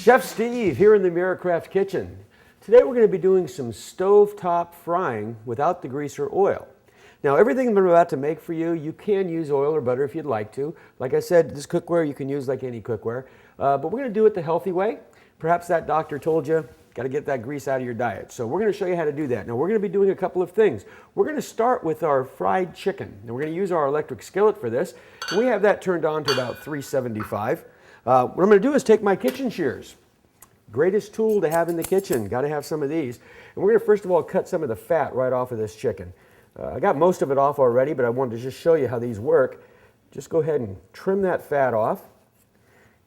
Chef Steve here in the Americraft kitchen. Today we're going to be doing some stovetop frying without the grease or oil. Now everything I'm about to make for you, you can use oil or butter if you'd like to. Like I said, this cookware you can use like any cookware, but we're going to do it the healthy way. Perhaps that doctor told you, got to get that grease out of your diet. So we're going to show you how to do that. Now we're going to be doing a couple of things. We're going to start with our fried chicken. And we're going to use our electric skillet for this. And we have that turned on to about 375. What I'm going to do is take my kitchen shears. Greatest tool to have in the kitchen. Got to have some of these. And we're going to first of all cut some of the fat right off of this chicken. I got most of it off already, but I wanted to just show you how these work. Just go ahead and trim that fat off.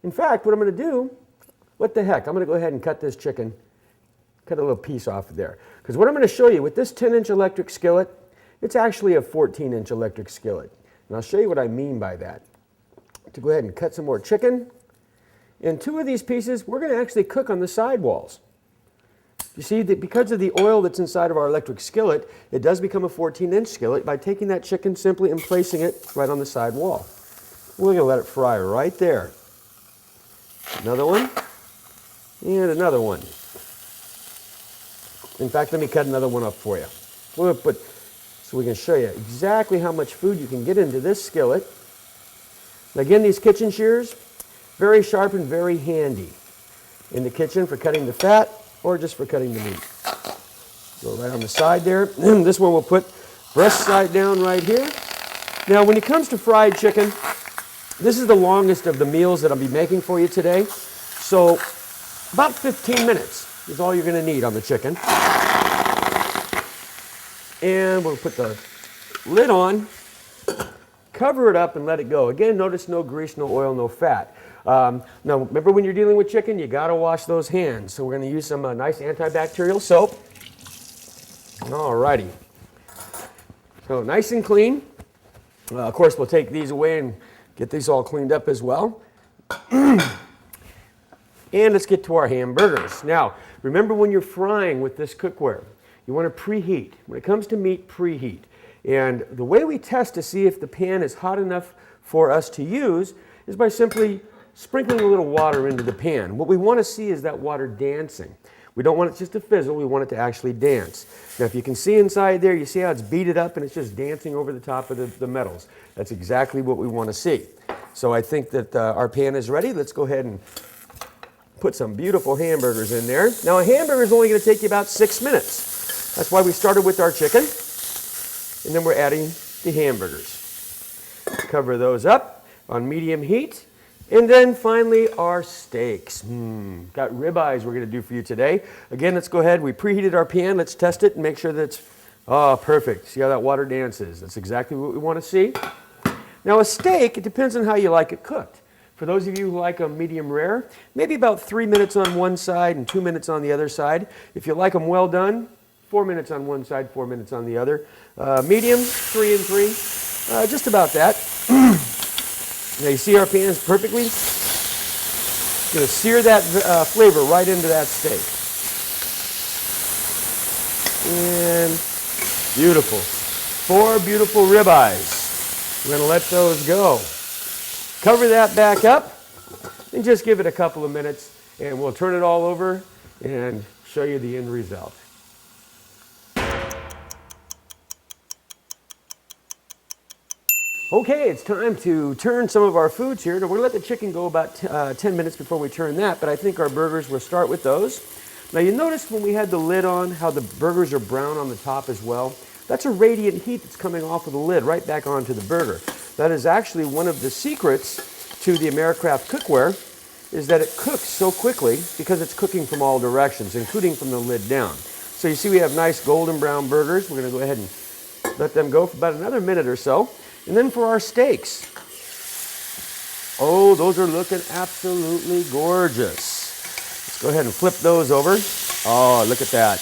In fact, what I'm going to do, what the heck, I'm going to go ahead and cut this chicken, cut a little piece off of there. Because what I'm going to show you with this 10-inch electric skillet, it's actually a 14-inch electric skillet. And I'll show you what I mean by that. To go ahead and cut some more chicken. And two of these pieces, we're going to actually cook on the sidewalls. You see that because of the oil that's inside of our electric skillet, it does become a 14-inch skillet by taking that chicken simply and placing it right on the side wall. We're going to let it fry right there. Another one, and another one. In fact, let me cut another one up for you. We'll put, so we can show you exactly how much food you can get into this skillet. And again, these kitchen shears, very sharp and very handy in the kitchen for cutting the fat or just for cutting the meat. Go right on the side there. This one we'll put breast side down right here. Now when it comes to fried chicken, this is the longest of the meals that I'll be making for you today. So about 15 minutes is all you're going to need on the chicken. And we'll put the lid on, cover it up and let it go. Again, notice no grease, no oil, no fat. Now, remember when you're dealing with chicken, you got to wash those hands. So we're going to use some nice antibacterial soap. Alrighty. So nice and clean. Of course, we'll take these away and get these all cleaned up as well. And let's get to our hamburgers. Now, remember when you're frying with this cookware, you want to preheat. When it comes to meat, preheat. And the way we test to see if the pan is hot enough for us to use is by simply sprinkling a little water into the pan. What we want to see is that water dancing. We don't want it just to fizzle, we want it to actually dance. Now if you can see inside there, you see how it's beaded up and it's just dancing over the top of the metals. That's exactly what we want to see. So I think that our pan is ready. Let's go ahead and put some beautiful hamburgers in there. Now a hamburger is only going to take you about 6 minutes. That's why we started with our chicken. And then we're adding the hamburgers. Cover those up on medium heat. And then finally our steaks. Got ribeyes we're going to do for you today. Again, let's go ahead. We preheated our pan. Let's test it and make sure that it's perfect. See how that water dances? That's exactly what we want to see. Now a steak, it depends on how you like it cooked. For those of you who like them medium rare, maybe about 3 minutes on one side and 2 minutes on the other side. If you like them well done, 4 minutes on one side, 4 minutes on the other. Medium, 3 and 3, just about that. Now you see our pan is perfectly going to sear that flavor right into that steak. And beautiful. 4 beautiful ribeyes. We're going to let those go. Cover that back up and just give it a couple of minutes and we'll turn it all over and show you the end result. Okay, it's time to turn some of our foods here. Now, we're going to let the chicken go about 10 minutes before we turn that, but I think our burgers, we'll start with those. Now, you notice when we had the lid on how the burgers are brown on the top as well? That's a radiant heat that's coming off of the lid right back onto the burger. That is actually one of the secrets to the Americraft cookware, is that it cooks so quickly because it's cooking from all directions, including from the lid down. So you see we have nice golden brown burgers. We're going to go ahead and let them go for about another minute or so. And then for our steaks, oh, those are looking absolutely gorgeous. Let's go ahead and flip those over. Oh, look at that.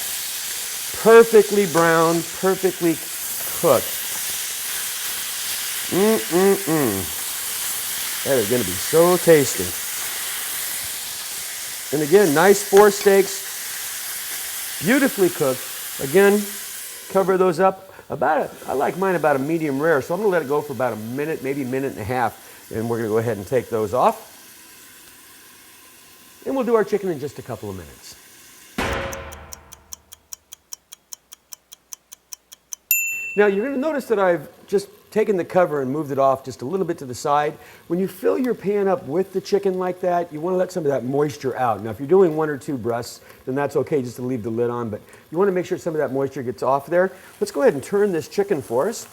Perfectly browned, perfectly cooked. That is going to be so tasty. And again, nice 4 steaks, beautifully cooked. Again, cover those up. I like mine about a medium rare, so I'm going to let it go for about a minute, maybe a minute and a half, and we're going to go ahead and take those off. and we'll do our chicken in just a couple of minutes. Now you're going to notice that I've just taken the cover and moved it off just a little bit to the side. When you fill your pan up with the chicken like that, you want to let some of that moisture out. Now if you're doing 1 or 2 breasts, then that's okay just to leave the lid on, but you want to make sure some of that moisture gets off there. Let's go ahead and turn this chicken for us.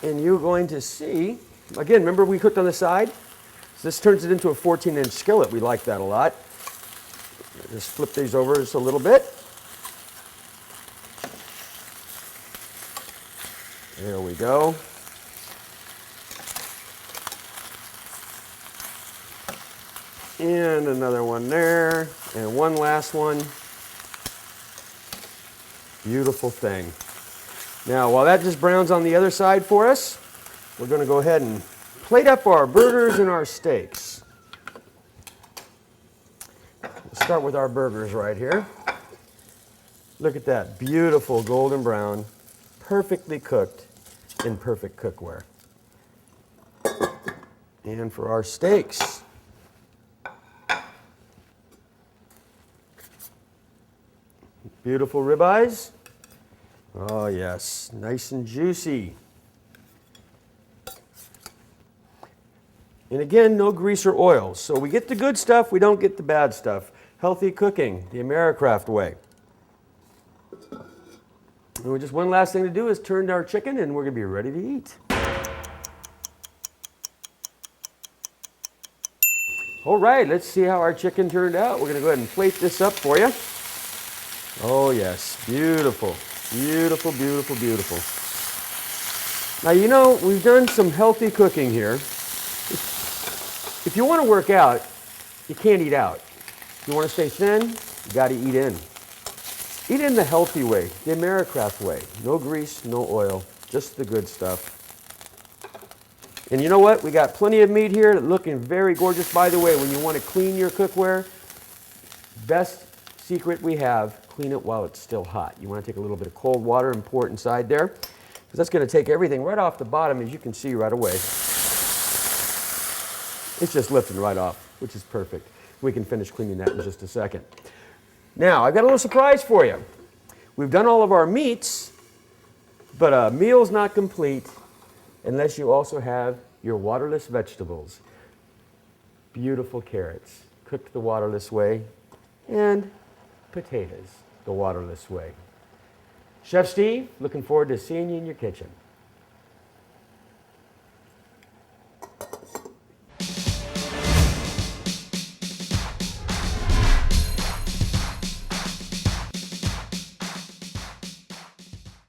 And you're going to see, again, remember we cooked on the side? So this turns it into a 14-inch skillet. We like that a lot. Just flip these over just a little bit. There we go. And another one there, and one last one. Beautiful thing. Now, while that just browns on the other side for us, we're going to go ahead and plate up our burgers and our steaks. We'll start with our burgers right here. Look at that, beautiful golden brown, perfectly cooked in perfect cookware. And for our steaks, beautiful ribeyes. Oh yes, nice and juicy. And again, no grease or oil. So we get the good stuff, we don't get the bad stuff. Healthy cooking, the Americraft way. And just one last thing to do is turn our chicken and we're going to be ready to eat. All right, let's see how our chicken turned out. We're going to go ahead and plate this up for you. Oh yes, beautiful, beautiful, beautiful, beautiful. Now you know, we've done some healthy cooking here. If you want to work out, you can't eat out. If you want to stay thin, you got to eat in. Eat in the healthy way, the Americraft way. No grease, no oil, just the good stuff. And you know what? We got plenty of meat here, looking very gorgeous. By the way, when you want to clean your cookware, best secret we have, clean it while it's still hot. You want to take a little bit of cold water and pour it inside there, because that's going to take everything right off the bottom, as you can see right away. It's just lifting right off, which is perfect. We can finish cleaning that in just a second. Now, I've got a little surprise for you. We've done all of our meats, but a meal's not complete unless you also have your waterless vegetables. Beautiful carrots, cooked the waterless way, and potatoes the waterless way. Chef Steve, looking forward to seeing you in your kitchen.